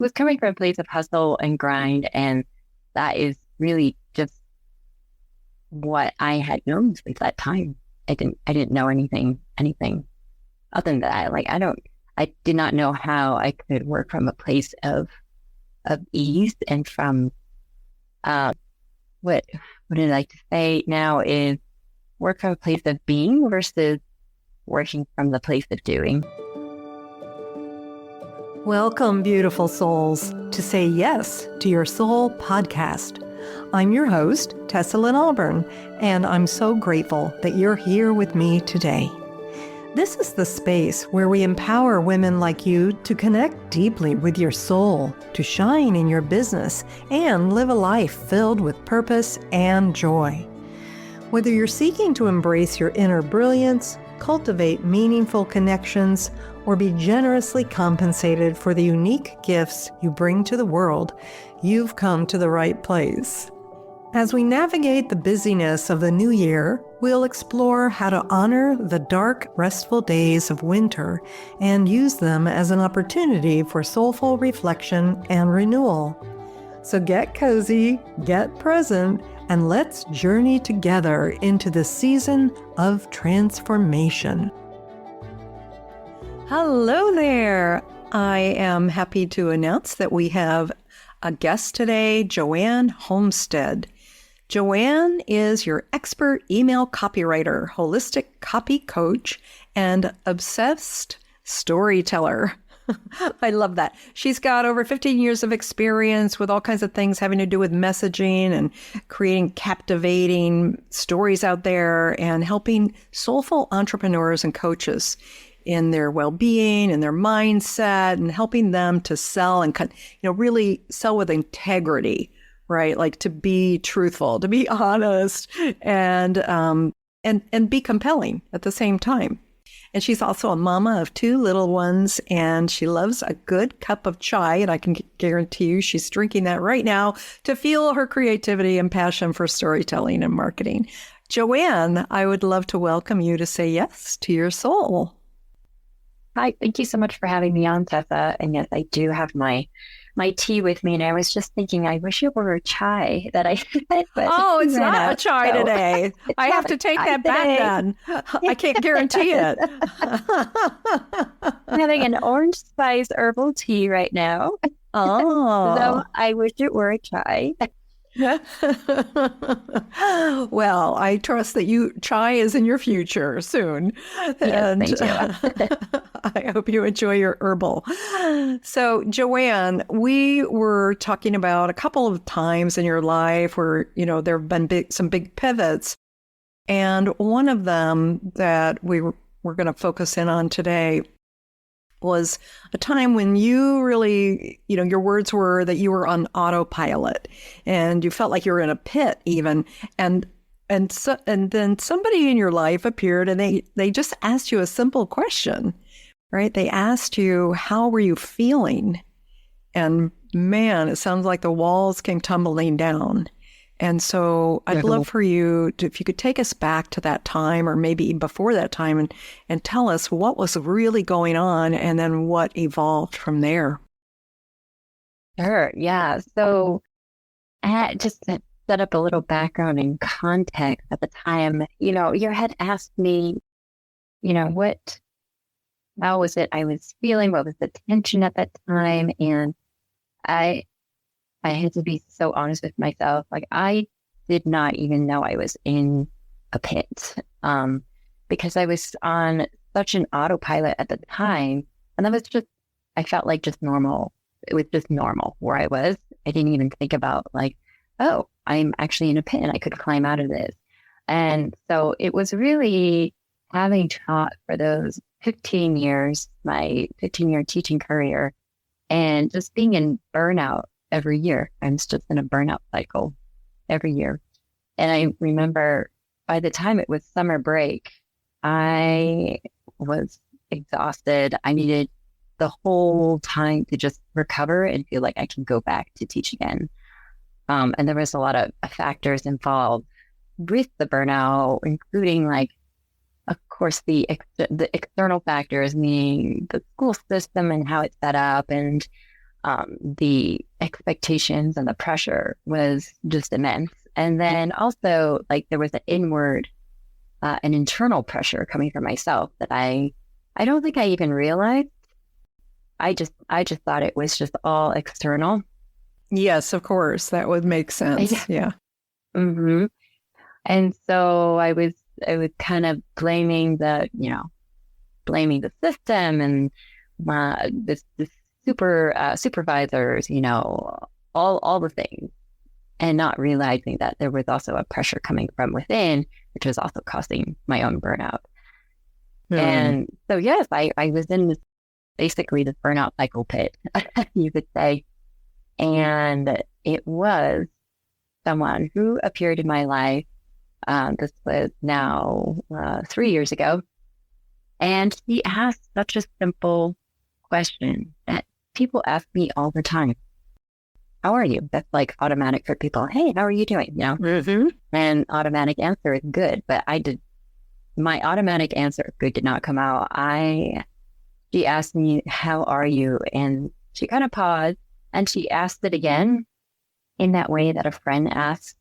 was coming from a place of hustle and grind, and that is really just what I had known since that time. I didn't know anything other than that. Like I did not know how I could work from a place of ease and from uh what I like to say now is work from a place of being versus working from the place of doing. Welcome, beautiful souls, to Say Yes to Your Soul podcast. I'm your host, Tessa Lynn Auburn, and I'm so grateful that you're here with me today. This is the space where we empower women like you to connect deeply with your soul, to shine in your business, and live a life filled with purpose and joy. Whether you're seeking to embrace your inner brilliance, cultivate meaningful connections, or be generously compensated for the unique gifts you bring to the world, you've come to the right place. As we navigate the busyness of the new year, we'll explore how to honor the dark, restful days of winter and use them as an opportunity for soulful reflection and renewal. So get cozy, get present, and let's journey together into the season of transformation. Hello there. I am happy to announce that we have a guest today, Joanne Homestead. Joanne is your expert email copywriter, holistic copy coach, and obsessed storyteller. I love that. She's got over 15 years of experience with all kinds of things having to do with messaging and creating captivating stories out there and helping soulful entrepreneurs and coaches in their well-being and their mindset and helping them to sell and, really sell with integrity, right? Like to be truthful, to be honest, and be compelling at the same time. And she's also a mama of 2 little ones, and she loves a good cup of chai. And I can guarantee you she's drinking that right now to fuel her creativity and passion for storytelling and marketing. Joanne, I would love to welcome you to Say Yes to Your Soul. Hi, thank you so much for having me on, Tessa. And yes, I do have my tea with me, and I was just thinking, I wish it were a chai that I had, but oh, it's not a chai today. I have to take that back then. I can't guarantee it. I'm having an orange spice herbal tea right now. Oh. So I wish it were a chai. Well, I trust that chai is in your future soon. Yes, thank you. I hope you enjoy your herbal. So, Joanne, we were talking about a couple of times in your life where, there have been some big pivots. And one of them that we're going to focus in on today was a time when you really, your words were that you were on autopilot and you felt like you were in a pit even. And then somebody in your life appeared and they just asked you a simple question, right? They asked you, how were you feeling? And man, it sounds like the walls came tumbling down. And so I'd love for you to, if you could take us back to that time or maybe even before that time and tell us what was really going on and then what evolved from there. Sure. Yeah. So just to set up a little background and context at the time, you had asked me, how was it I was feeling? What was the tension at that time? And I had to be so honest with myself. Like I did not even know I was in a pit because I was on such an autopilot at the time. And that was I felt like just normal. It was just normal where I was. I didn't even think about like, oh, I'm actually in a pit and I could climb out of this. And so it was really having taught for those 15 years, my 15-year teaching career, and just being in burnout every year. I'm just in a burnout cycle every year. And I remember by the time it was summer break, I was exhausted. I needed the whole time to just recover and feel like I can go back to teach again. And there was a lot of factors involved with the burnout, including of course, the external factors, meaning the school system and how it's set up, and The expectations and the pressure was just immense. And then also, like, there was an internal pressure coming from myself that I don't think I even realized. I just thought it was just all external. Yes, of course. That would make sense. Yeah. Mm-hmm. And so I was kind of blaming the system and this supervisors, all the things, and not realizing that there was also a pressure coming from within, which was also causing my own burnout. And so, yes, I was in basically this burnout cycle pit, you could say. And it was someone who appeared in my life. This was now 3 years ago. And he asked such a simple question that people ask me all the time. How are you? That's like automatic for people. Hey, how are you doing? And automatic answer is good. But my automatic answer of good did not come out. She asked me, how are you? And she kind of paused and she asked it again in that way that a friend asks,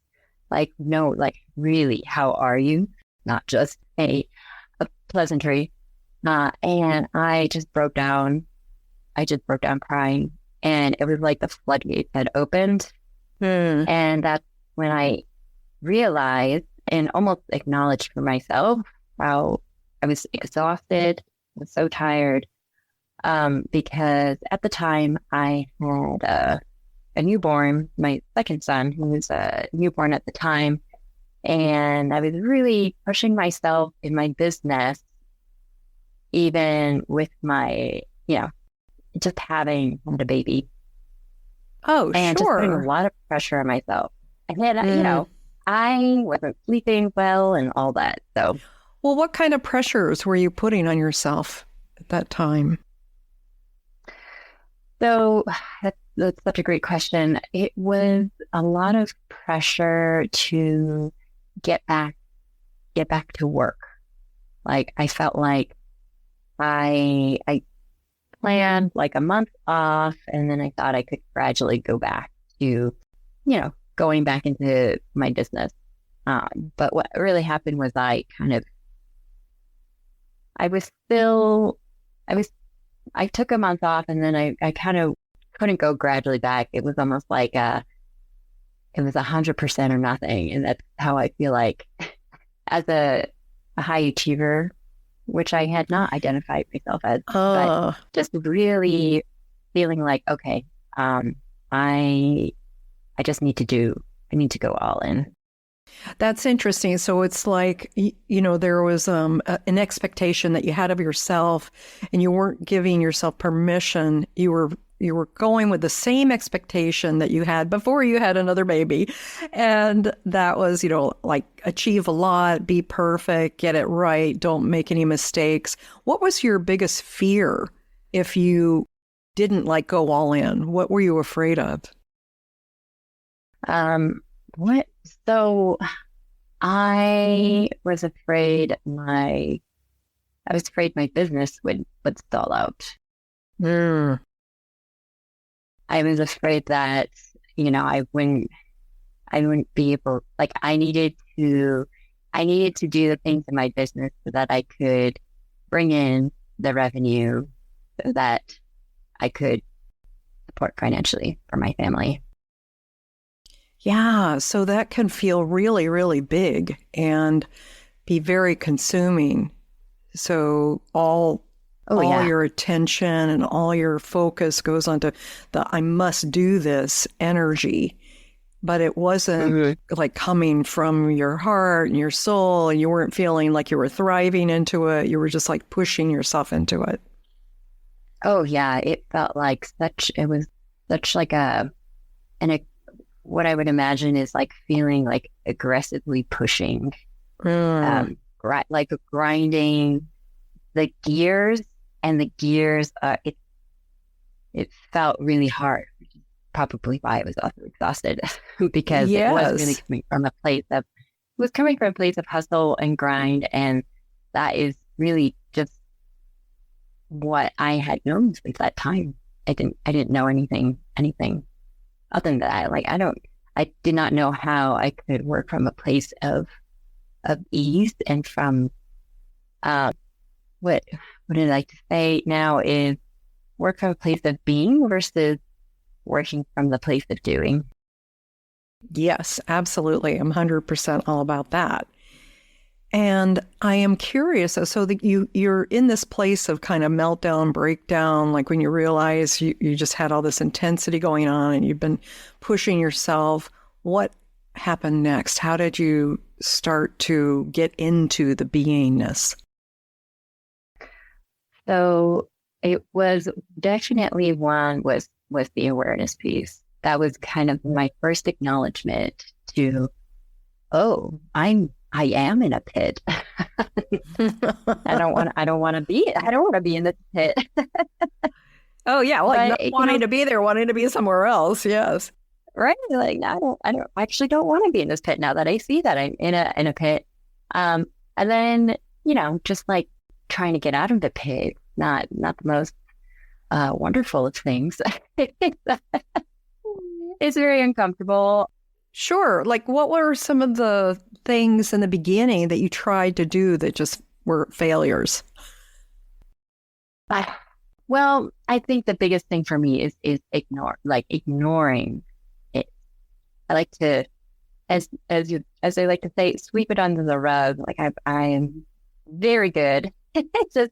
like, no, like, really, how are you? Not just a pleasantry. And I just broke down. I just broke down crying. And it was like the floodgates had opened. And that's when I realized and almost acknowledged for myself how I was exhausted. I was so tired. Because at the time I had a newborn, my second son, who was a newborn at the time. And I was really pushing myself in my business, even with my, just having had a baby. Oh, and sure. just putting a lot of pressure on myself. And then, I wasn't sleeping well and all that. So, well, what kind of pressures were you putting on yourself at that time? So that's such a great question. It was a lot of pressure to get back to work. Like, I felt like I planned like a month off, and then I thought I could gradually go back to, going back into my business. But what really happened was I took a month off, and then I kind of couldn't go gradually back. It was almost like it was 100% or nothing. And that's how I feel like as a high achiever, which I had not identified myself as, but just really feeling like, okay, I just need to go all in. That's interesting. So it's like, there was an expectation that you had of yourself, and you weren't giving yourself permission. You were going with the same expectation that you had before you had another baby. And that was, like, achieve a lot, be perfect, get it right, don't make any mistakes. What was your biggest fear if you didn't go all in? What were you afraid of? So I was afraid my business would stall out. I was afraid that, I wouldn't be able, like, I needed to do the things in my business so that I could bring in the revenue so that I could support financially for my family. Yeah, so that can feel really, really big and be very consuming. So all your attention and all your focus goes onto the I must do this energy, but it wasn't like coming from your heart and your soul, and you weren't feeling like you were thriving into it. You were just like pushing yourself into it. Oh yeah, it felt like it was such like what I would imagine is like feeling like aggressively pushing, like grinding the gears, and the gears, it felt really hard, which is probably why I was also exhausted because it was really coming from a place of hustle and grind. And that is really just what I had known since that time. didn't know anything other than that. Like, I did not know how I could work from a place of ease and from, what I like to say now is work from a place of being versus working from the place of doing. Yes, absolutely. I'm 100% all about that. And I am curious, so that you're in this place of kind of meltdown, breakdown, like when you realize you just had all this intensity going on and you've been pushing yourself. What happened next? How did you start to get into the beingness? So it was definitely one was the awareness piece. That was kind of my first acknowledgement to, oh, I am in a pit. I don't want to be in this pit. Oh yeah, like But, not wanting to be there, wanting to be somewhere else. Yes. right? Like, I actually don't want to be in this pit now that I see that I'm in a pit. And then, just like trying to get out of the pit, not the most wonderful of things. It's very uncomfortable. Sure. Like, what were some of the things in the beginning that you tried to do that just were failures? Well, I think the biggest thing for me is ignoring it. I like to, as I like to say, sweep it under the rug. Like, I am very good at just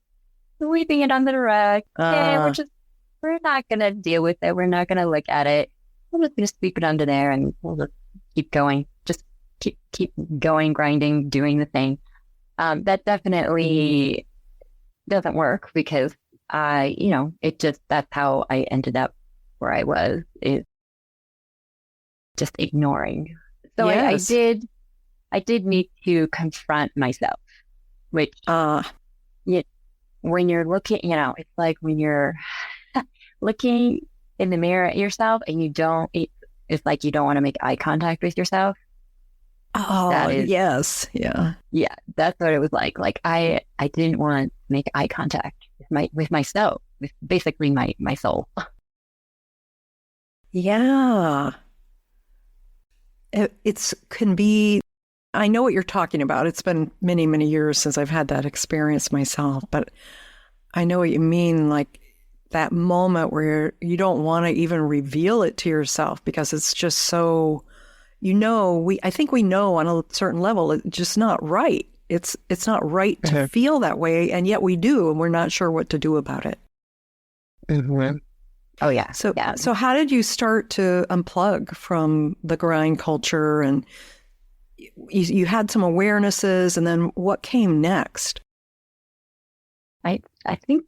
sweeping it under the rug. We're not gonna deal with it. We're not gonna look at it. We're just gonna sweep it under there, and we'll just keep going. Just keep going, grinding, doing the thing. That definitely doesn't work because that's how I ended up where I was, is just ignoring. So Yes. I did need to confront myself, which when you're looking, it's like when you're looking in the mirror at yourself and it's like you don't want to make eye contact with yourself. Oh, yes. Yeah. Yeah, that's what it was like. Like, I didn't want to make eye contact with myself, with basically my soul. Yeah. It's can be, I know what you're talking about. It's been many, many years since I've had that experience myself, but I know what you mean. Like that moment where you don't want to even reveal it to yourself because it's just so, I think we know on a certain level, it's just not right. It's not right to feel that way. And yet we do, and we're not sure what to do about it. Mm-hmm. Oh yeah. So how did you start to unplug from the grind culture? And you had some awarenesses, and then what came next? I think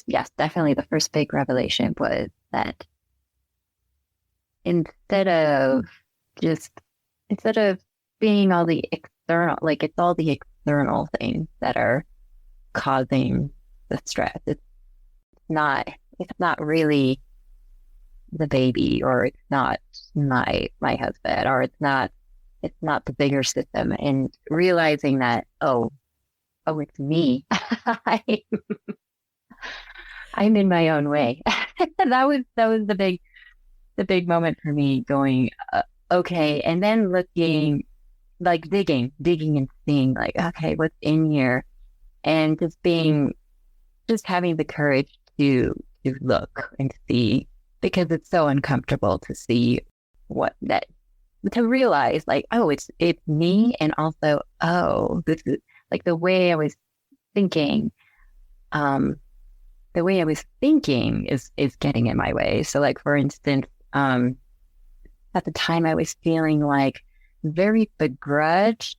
yes, definitely the first big revelation was that instead of being all the external, like it's all the external things that are causing the stress. It's not really the baby, or it's not my husband, or it's not the bigger system, and realizing that, oh, it's me. I'm in my own way. That was the big moment for me, going, okay. And then looking, like digging and seeing, like, okay, what's in here, and just having the courage to look and see, because it's so uncomfortable to see to realize, like, oh, it's me. And also, oh, this is like the way I was thinking. The way I was thinking is getting in my way. So, like, for instance, at the time I was feeling like very begrudged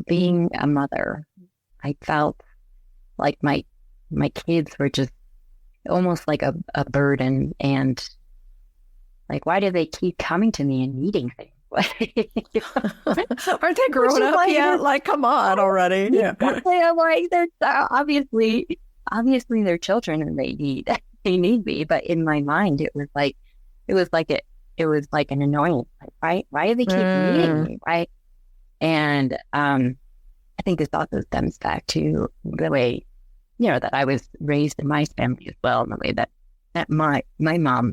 being a mother. I felt like my kids were just almost like a burden, and like, why do they keep coming to me and needing things? Aren't they grown up yet? Like, come on already. Yeah. I'm like, they're obviously they're children and they need me. But in my mind, it was like an annoyance. Like, why do they keep needing me? Right. And I think this also stems back to the way that I was raised in my family as well, in the way that my mom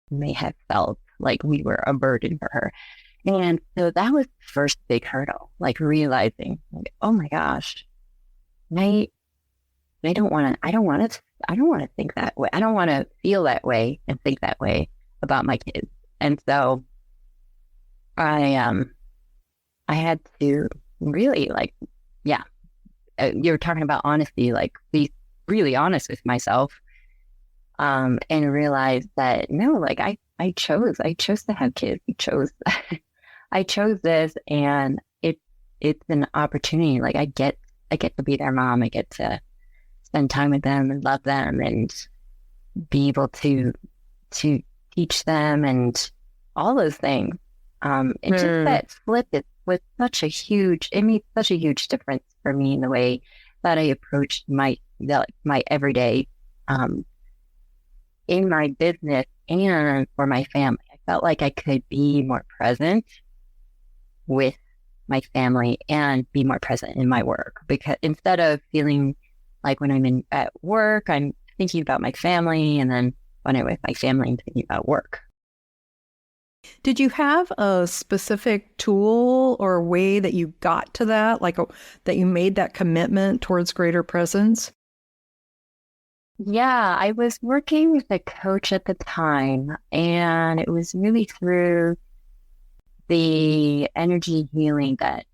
may have felt like we were a burden for her. And so that was the first big hurdle, like realizing, like, oh my gosh, I don't want to, I don't want to think that way. I don't want to feel that way and think that way about my kids. And so I had to really you were talking about honesty, like be really honest with myself, and realize that no, like I chose to have kids. I chose this, and it's an opportunity. Like I get to be their mom. I get to spend time with them and love them and be able to teach them and all those things. And just that flip was it made such a huge difference for me in the way that I approached my everyday, in my business and for my family. I felt like I could be more present with my family and be more present in my work, because instead of feeling like when I'm at work, I'm thinking about my family, and then when I'm with my family, I'm thinking about work. Did you have a specific tool or way that you got to that, that you made that commitment towards greater presence? Yeah, I was working with a coach at the time, and it was really through the energy healing that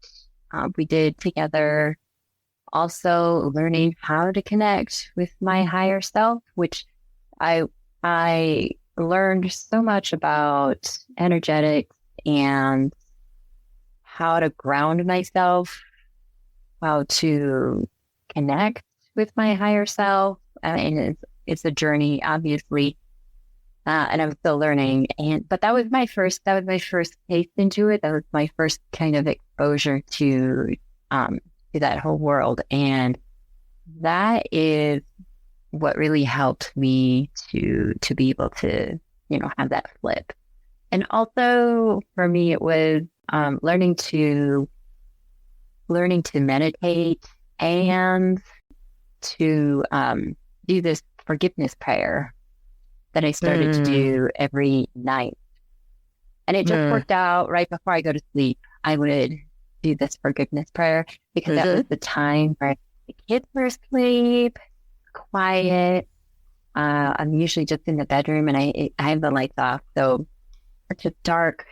we did together. Also learning how to connect with my higher self, which I learned so much about energetics and how to ground myself, how to connect with my higher self. I mean, it's a journey, obviously, and I'm still learning. But that was my first taste into it. That was my first kind of exposure to that whole world, and that is what really helped me to be able to have that flip. And also for me, it was learning to meditate and to do this forgiveness prayer that I started to do every night. And it just worked out. Right before I go to sleep, I would do this forgiveness prayer, because that was the time where the kids were asleep, quiet. I'm usually just in the bedroom, and I have the lights off, so it's just dark.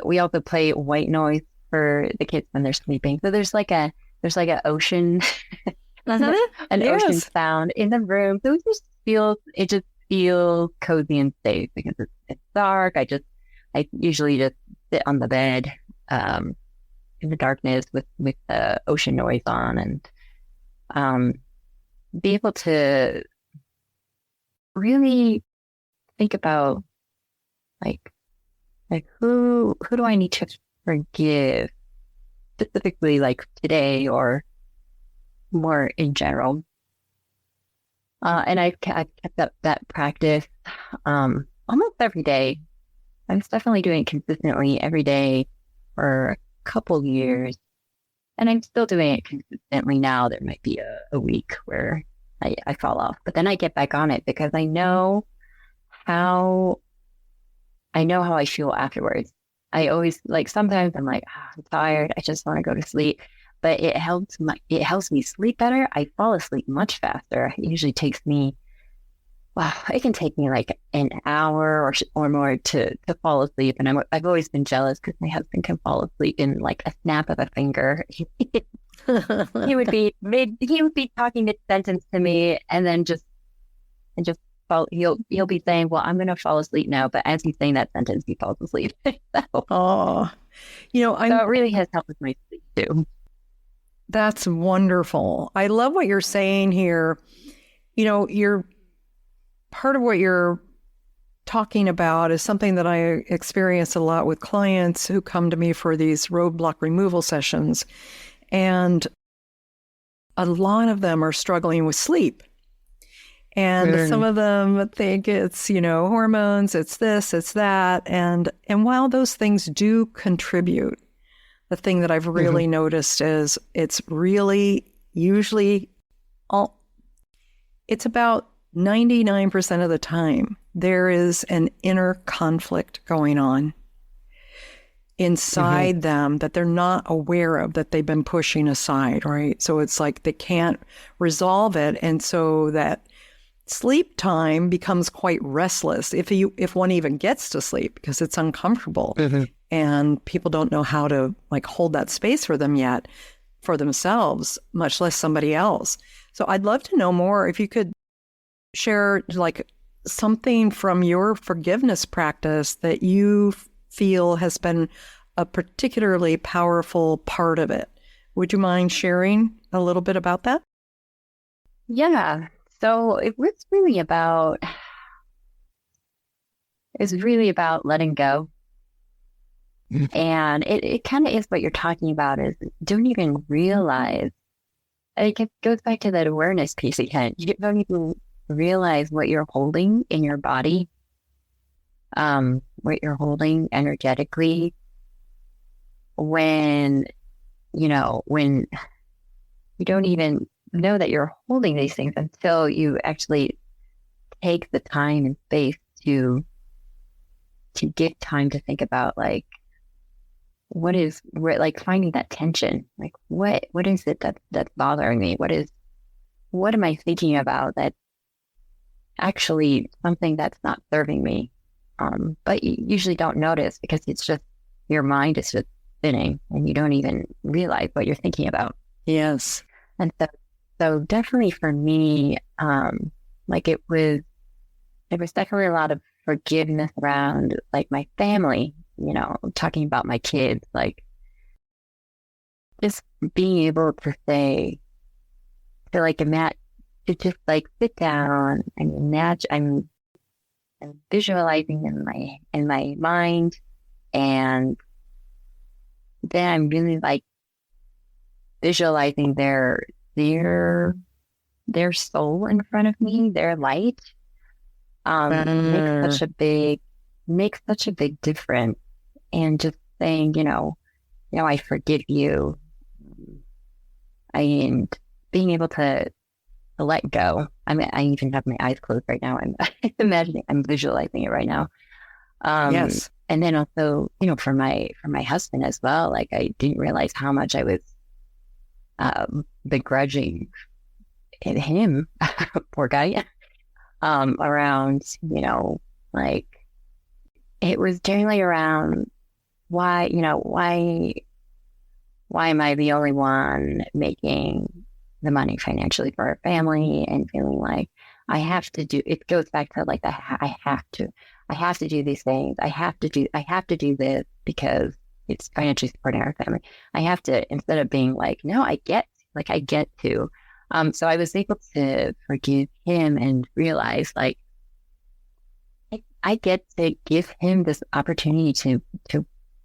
We also play white noise for the kids when they're sleeping. So there's like a ocean, an ocean sound in the room. So it just feels cozy and safe, because it's dark. I usually just sit on the bed in the darkness with the ocean noise on, and be able to really think about like who do I need to forgive, specifically, like today or more in general. And I've kept up that practice almost every day. I was definitely doing it consistently every day for a couple years, and I'm still doing it consistently now. There might be a week where I fall off, but then I get back on it, because I know how I feel afterwards. I always, like, sometimes I'm like, I'm tired, I just want to go to sleep, but it helps me sleep better. I fall asleep much faster. It usually takes me, it can take me like an hour or more to fall asleep. And I've always been jealous, because my husband can fall asleep in like a snap of a finger. He would be talking a sentence to me, and then just fall. He'll be saying, "Well, I'm going to fall asleep now," but as he's saying that sentence, he falls asleep. So it really has helped with my sleep too. That's wonderful. I love what you're saying here. You're part of what you're talking about is something that I experience a lot with clients who come to me for these roadblock removal sessions. And a lot of them are struggling with sleep. And some of them think it's, hormones, it's this, it's that. And while those things do contribute, the thing that I've really noticed is it's really usually it's about 99% of the time, there is an inner conflict going on inside them that they're not aware of, that they've been pushing aside, right? So it's like they can't resolve it. And so that sleep time becomes quite restless if one even gets to sleep, because it's uncomfortable. And people don't know how to like hold that space for them yet, for themselves, much less somebody else. So I'd love to know more if you could share like something from your forgiveness practice that you feel has been a particularly powerful part of it. Would you mind sharing a little bit about that? Yeah. So it was really about letting go. And it kind of is what you're talking about, is don't even realize. It goes back to that awareness piece again. You don't even realize what you're holding in your body, what you're holding energetically when you don't even know that you're holding these things until you actually take the time and space to give time to think about like like finding that tension, like what is it that's bothering me? What am I thinking about that actually something that's not serving me? But you usually don't notice because it's just your mind is just spinning and you don't even realize what you're thinking about. Yes. And so definitely for me, like there was definitely a lot of forgiveness around like my family, talking about my kids, like just being able to say, to just like sit down and imagine, I'm visualizing in my mind, and then I'm really like visualizing their soul in front of me, their light, makes such a big difference. And just saying, I forgive you, and being able to let go. I mean, I even have my eyes closed right now. I'm I'm visualizing it right now. Yes. And then also, for my husband as well, like I didn't realize how much I was begrudging him, poor guy, around, like it was generally around why am I the only one making the money financially for our family, and feeling like I have to do, it goes back to like I have to do these things. I have to do this because it's financially supporting our family. I have to, instead of being like, no, I get to. So I was able to forgive him and realize like, I get to give him this opportunity to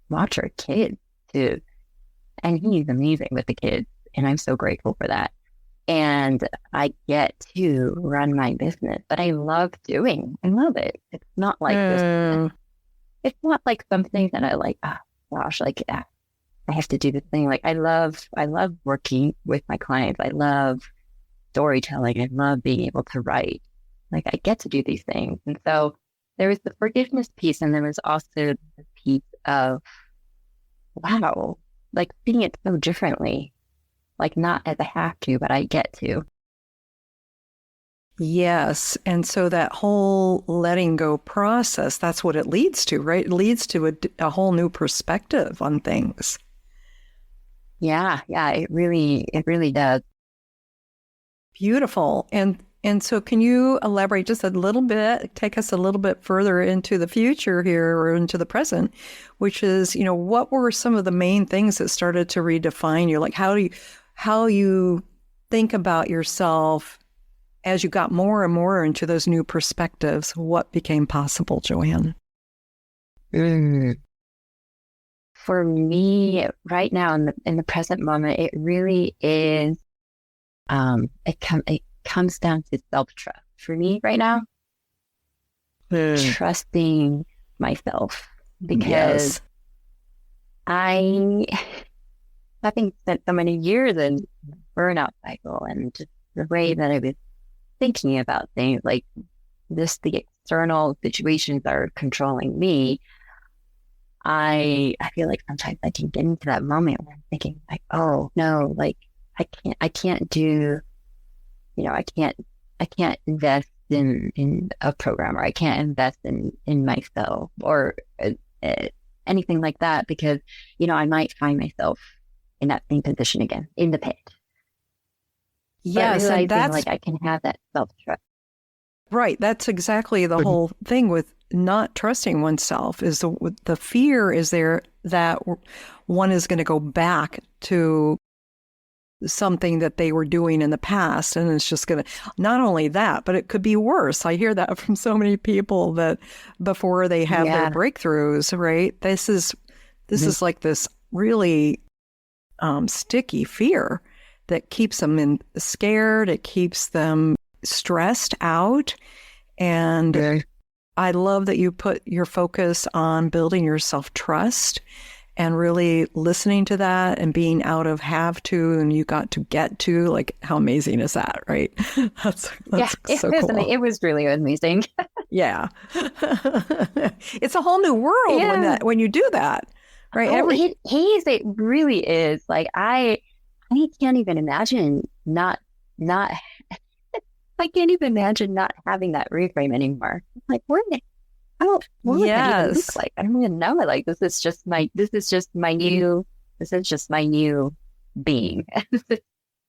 watch our kids and he's amazing with the kids. And I'm so grateful for that. And I get to run my business, but I love it. It's not like this. It's not like something that I like, oh gosh, like I have to do this thing. Like I love working with my clients. I love storytelling. I love being able to write. Like I get to do these things. And so there was the forgiveness piece, and there was also the piece of, wow, like seeing it so differently, like not as I have to, but I get to. Yes. And so that whole letting go process, that's what it leads to, right? It leads to a whole new perspective on things. Yeah. Yeah. It really does. Beautiful. And so can you elaborate just a little bit, take us a little bit further into the future here, or into the present, which is, what were some of the main things that started to redefine you? Like how you think about yourself as you got more and more into those new perspectives? What became possible, Joanne? For me right now in the present moment, it really is, it comes down to self-trust for me right now. Trusting myself, because having spent so many years in burnout cycle, and just the way that I was thinking about things like this, the external situations are controlling me, I feel like sometimes I can get into that moment where I'm thinking like, oh no, like I can't do, I can't invest in a program, or I can't invest in myself, or uh, anything like that, because, I might find myself in that same position again in the pit. But Yes, and realizing that's like I can have that self-trust. right. That's exactly the Mhm. whole thing with not trusting oneself is the fear is there that one is going to go back to something that they were doing in the past. And it's just going to, not only that, but it could be worse. I hear that from so many people that before they have their Yeah. breakthroughs, right? This Mhm. is like this really sticky fear that keeps them scared. It keeps them stressed out. And Yeah. I love that you put your focus on building your self-trust and really listening to that and being out of have to and you got to get to. Like, how amazing is that, right? Yeah, That's so cool. it was really amazing. Yeah. It's a whole new world Yeah. when you do that, right? Oh, it really is. Like I can't even imagine not I can't even imagine not having that reframe anymore. Like, what would that even look Yes. like? I don't even know. Like, this is just my new being. This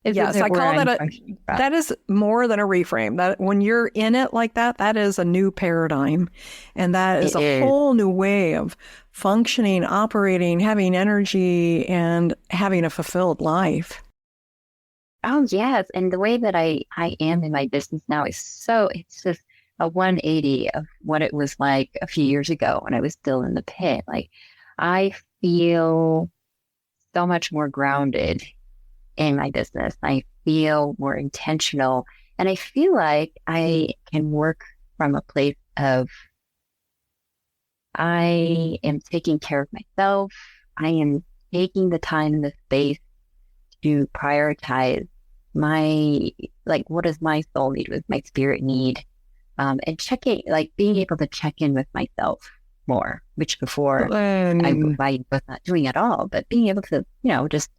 Yes, isn't I where call I'm functioning from. that is more than a reframe. That when you're in it like that, that is a new paradigm. And that is It a is. whole new way of functioning, operating, having energy, and having a fulfilled life. Oh, yes. And the way that I am in my business now is it's just a 180 of what it was like a few years ago when I was still in the pit. Like, I feel so much more grounded in my business. I feel more intentional, and I feel like I can work from a place of I am taking care of myself. I am taking the time and the space to prioritize my, like, what does my soul need? What does my spirit need? And checking, like, being able to check in with myself more, which before And I was not doing at all. But being able to, just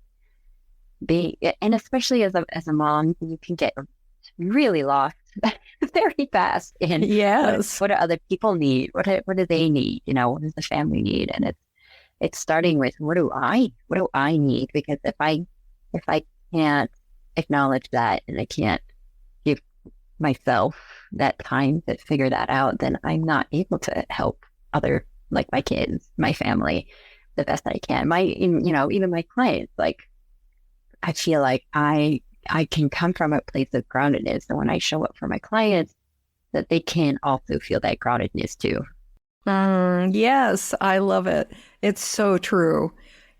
be, and especially as a mom, you can get really lost very fast in yes, what do other people need? What do they need? What does the family need? And it's starting with what do I need? Because if I can't acknowledge that, and I can't give myself that time to figure that out, then I'm not able to help other, like my kids, my family, the best that I can. Even my clients, like, I feel like I can come from a place of groundedness. And when I show up for my clients, that they can also feel that groundedness too. yes, I love it. It's so true.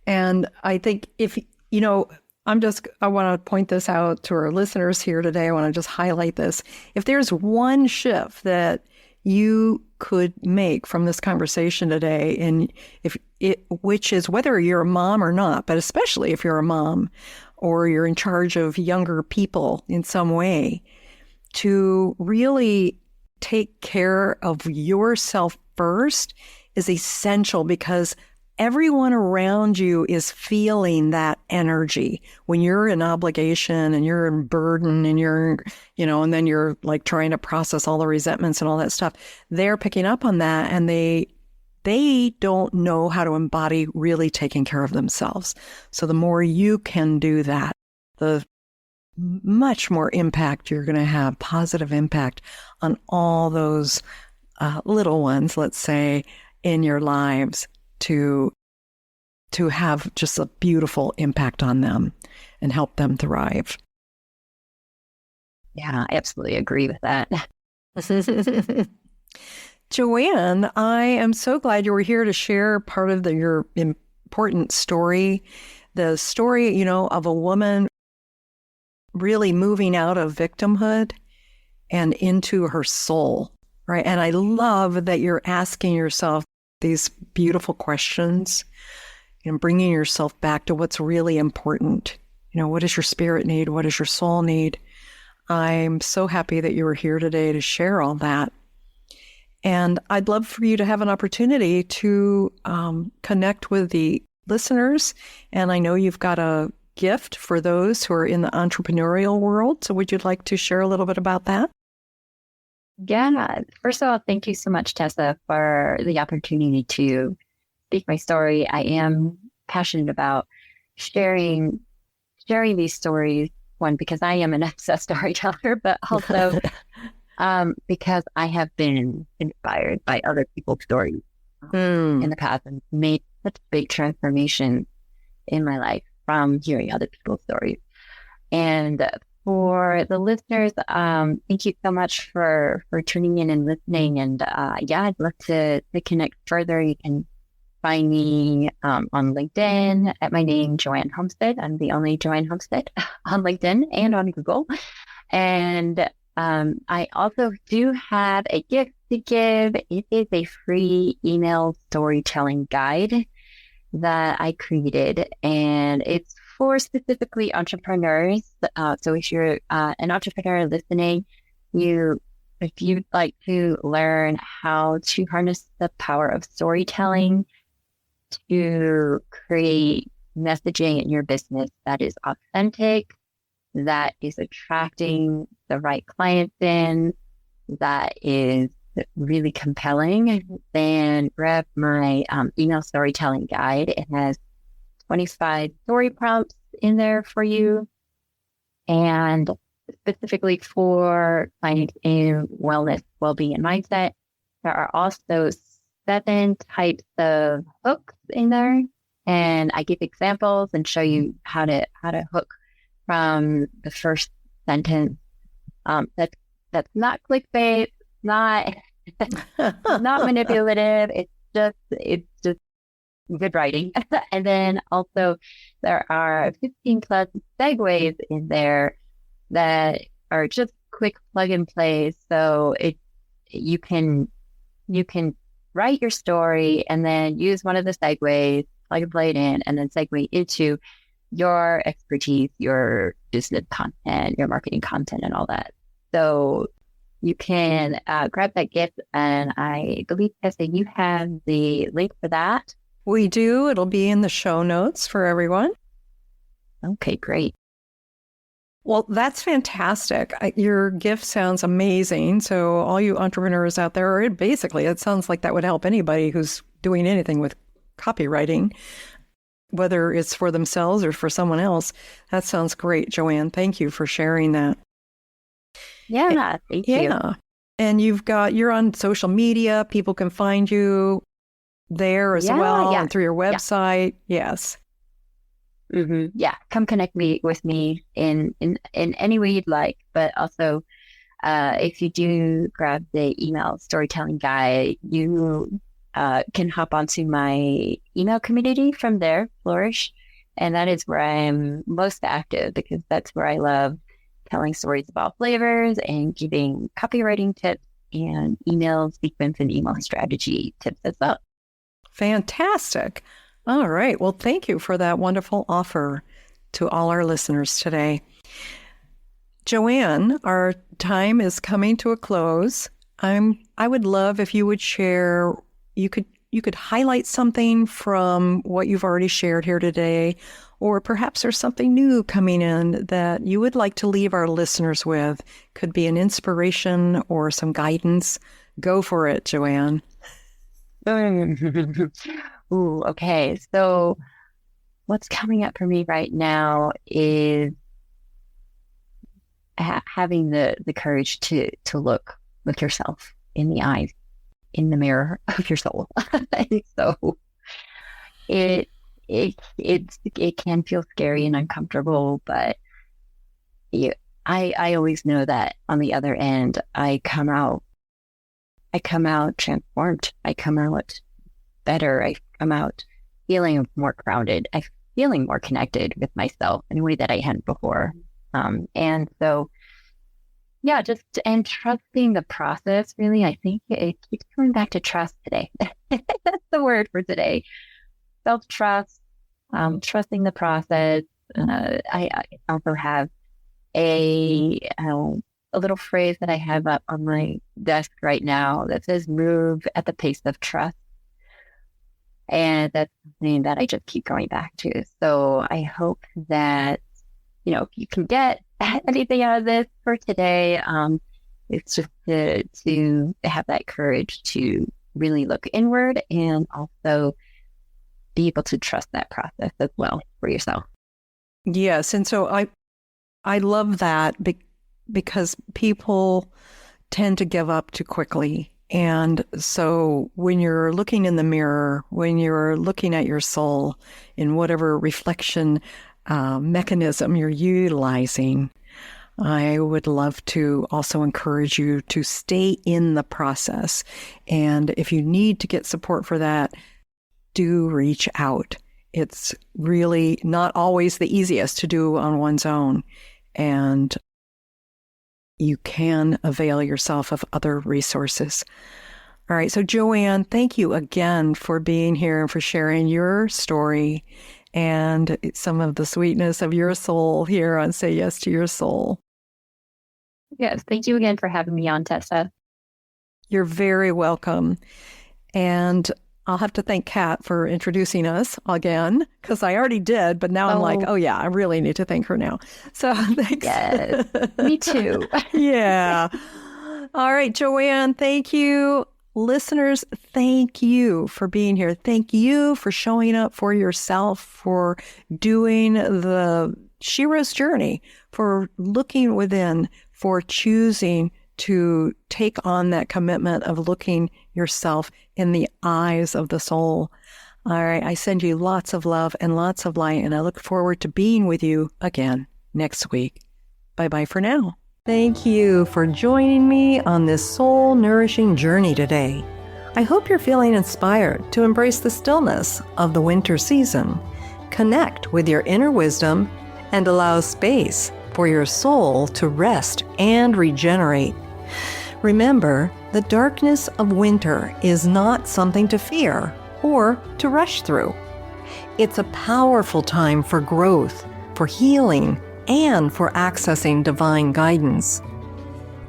And I think if, you know, I want to point this out to our listeners here today. I want to just highlight this. If there's one shift that you could make from this conversation today, and which is whether you're a mom or not, but especially if you're a mom or you're in charge of younger people in some way, to really take care of yourself first is essential because everyone around you is feeling that energy when you're in obligation and you're in burden and and then you're like trying to process all the resentments and all that stuff. They're picking up on that and they don't know how to embody really taking care of themselves. So the more you can do that, the much more impact you're going to have, positive impact on all those little ones, let's say, in your lives to have just a beautiful impact on them and help them thrive. Yeah, I absolutely agree with that. Joanne, I am so glad you were here to share part of your important story, the story, of a woman really moving out of victimhood and into her soul, right? And I love that you're asking yourself these beautiful questions and bringing yourself back to what's really important. What does your spirit need? What does your soul need? I'm so happy that you were here today to share all that. And I'd love for you to have an opportunity to connect with the listeners. And I know you've got a gift for those who are in the entrepreneurial world. So would you like to share a little bit about that? Yeah. First of all, thank you so much, Tessa, for the opportunity to speak my story. I am passionate about sharing these stories. One, because I am an obsessed storyteller, but also because I have been inspired by other people's stories in the past and made such big transformations in my life from hearing other people's stories. And for the listeners, thank you so much for tuning in and listening. And I'd love to connect further. You can find me on LinkedIn at my name, Joanne Homestead. I'm the only Joanne Homestead on LinkedIn and on Google. And I also do have a gift to give. It is a free email storytelling guide that I created, and it's for specifically entrepreneurs. So if you're an entrepreneur listening, if you'd like to learn how to harness the power of storytelling to create messaging in your business that is authentic, that is attracting the right clients in, that is really compelling, then grab my email storytelling guide. It has 25 story prompts in there for you, and specifically for clients in wellness, well-being, and mindset. There are also 7 types of hooks in there, and I give examples and show you how to hook from the first sentence. That's not clickbait, not not manipulative. It's just good writing. And then also there are 15 plus segues in there that are just quick plug and play. So you can write your story and then use one of the segues, plug and play it in, and then segue into your expertise, your business content, your marketing content, and all that. So you can grab that gift, and I believe, Tessa, you have the link for that. We do. It'll be in the show notes for everyone. Okay, great. Well, that's fantastic. Your gift sounds amazing. So all you entrepreneurs out there, it sounds like that would help anybody who's doing anything with copywriting, whether it's for themselves or for someone else. That sounds great, Joanne. Thank you for sharing that. Yeah, thank you. And you're on social media. People can find you there as well and through your website. Yeah. Yes. Mm-hmm. Yeah. Come connect with me in any way you'd like. But also, if you do grab the email storytelling guide, you can hop onto my email community from there, Flourish. And that is where I'm most active, because that's where I love telling stories about flavors and giving copywriting tips and email sequence and email strategy tips as well. Fantastic. All right. Well, thank you for that wonderful offer to all our listeners today. Joanne, our time is coming to a close. I would love if you would share, you could highlight something from what you've already shared here today, or perhaps there's something new coming in that you would like to leave our listeners with. Could be an inspiration or some guidance. Go for it, Joanne. Ooh, okay. So what's coming up for me right now is having the courage to look yourself in the eyes, in the mirror of your soul. So it can feel scary and uncomfortable, but I always know that on the other end, I come out transformed. I come out better. I come out feeling more grounded. I'm feeling more connected with myself in a way that I hadn't before. And so, yeah, and trusting the process, really. I think it keeps coming back to trust today. That's the word for today. Self-trust, trusting the process. I also have a a little phrase that I have up on my desk right now that says move at the pace of trust. And that's something that I just keep going back to. So I hope that, if you can get anything out of this for today, it's just to have that courage to really look inward and also be able to trust that process as well for yourself. Yes. And so I love that because people tend to give up too quickly. And so when you're looking in the mirror, when you're looking at your soul in whatever reflection mechanism you're utilizing, I would love to also encourage you to stay in the process. And if you need to get support for that, do reach out. It's really not always the easiest to do on one's own. And you can avail yourself of other resources. All right. So Joanne, thank you again for being here and for sharing your story and some of the sweetness of your soul here on Say Yes to Your Soul. Yes. Thank you again for having me on, Tessa. You're very welcome. And I'll have to thank Kat for introducing us again, because I already did, but now I'm like, oh yeah, I really need to thank her now. So thanks. Yes, me too. Yeah. All right, Joanne, thank you. Listeners, thank you for being here. Thank you for showing up for yourself, for doing the Shero's journey, for looking within, for choosing to take on that commitment of looking yourself in the eyes of the soul. All right, I send you lots of love and lots of light, and I look forward to being with you again next week. Bye-bye for now. Thank you for joining me on this soul-nourishing journey today. I hope you're feeling inspired to embrace the stillness of the winter season, connect with your inner wisdom, and allow space for your soul to rest and regenerate. Remember, the darkness of winter is not something to fear or to rush through. It's a powerful time for growth, for healing, and for accessing divine guidance.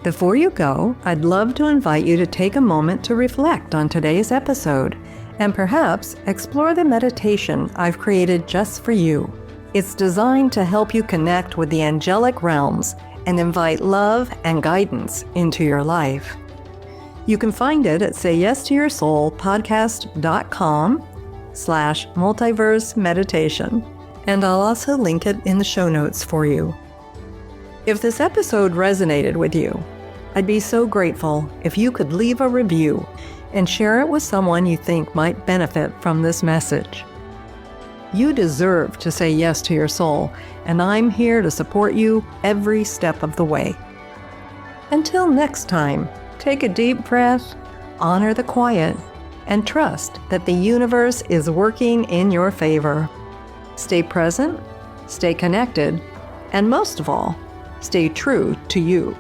Before you go, I'd love to invite you to take a moment to reflect on today's episode and perhaps explore the meditation I've created just for you. It's designed to help you connect with the angelic realms and invite love and guidance into your life. You can find it at sayyestoyoursoulpodcast.com/multiverse meditation, and I'll also link it in the show notes for you. If this episode resonated with you, I'd be so grateful if you could leave a review and share it with someone you think might benefit from this message. You deserve to say yes to your soul, and I'm here to support you every step of the way. Until next time, take a deep breath, honor the quiet, and trust that the universe is working in your favor. Stay present, stay connected, and most of all, stay true to you.